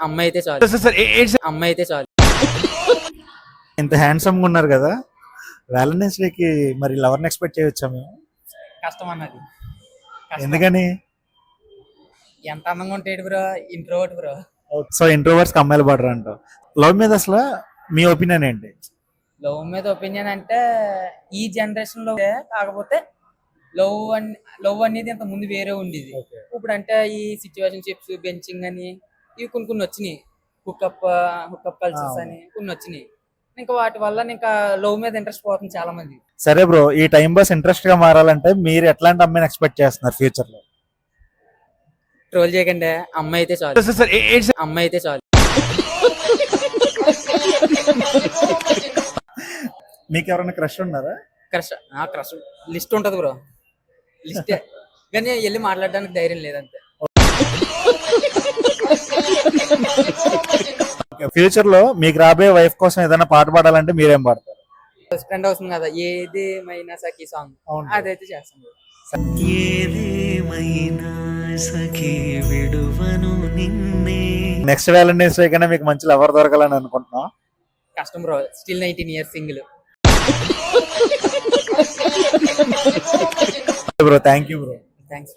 అమ్మాయి అయితే చాలు సార్ అమ్మాయి అయితే చాలు. ఇంత హ్యాండ్సమ్ గా ఉన్నారు కదా, వ్యాలంటైన్స్ డేకి మరి లవర్ని ఎక్స్పెక్ట్ చేయొచ్చా మేము? కష్టం అన్నది కష్టం. ఎందుకని? ఎంత అందంగా ఉంటాడు bro, introvert bro. So introverts కి అమ్మాయిలు పడరు అంటావు. లవ్ మీద అసలు మీ ఒపీనియన్ ఏంటి? లవ్ మీద ఒపీనియన్ అంటే ఈ జనరేషన్ లో కాకపోతే లవ్ అనేది ఇంత ముందు వేరే ఉండేది. ఇప్పుడు అంటే ఈ సిచ్యువేషన్ షిప్స్, బెంచింగ్ అని ఇవి కొన్ని వచ్చినాయి. హుక్అప్ కల్చర్స్ అని కొన్ని వచ్చినాయి. ఇంకా వాటి వల్ల ఇంకా లవ్ మీద ఇంట్రెస్ట్ పోతుంది చాలా మంది. సరే బ్రో, ఈ టైం పాస్ ఇంట్రెస్ట్ గా మారాలంటే మీరు ఎట్లాంటి అమ్మాయిని ఎక్స్పెక్ట్ చేస్తున్నారు ఫ్యూచర్ లో? ట్రోల్ చేయకండి, అమ్మాయి అయితే చాలు అమ్మాయి అయితే చాలు. మీకు ఎవరైనా క్రష్ ఉన్నారా? క్రష్ లిస్ట్ ఉంటది బ్రో, లిస్టే కానీ వెళ్ళి మాట్లాడడానికి ధైర్యం లేదంతే. ఫ్యూచర్ లో మీకు రాబోయే వైఫ్ కోసం ఏదైనా పాట పాడాలంటే మీరేం పాడతారు? బెస్ట్ ఫ్రెండ్ అవుతుంది కదా, ఏదేమైనా సఖీ సాంగ్ అవును. అదైతే చేస్తాం bro. నెక్స్ట్ వ్యాలంటైన్స్ డే కన్నా మీకు మంచి లవర్ దొరకాలని అనుకుంటున్నా. కష్టం bro, still 19 years single. Bro thank you bro. Thanks.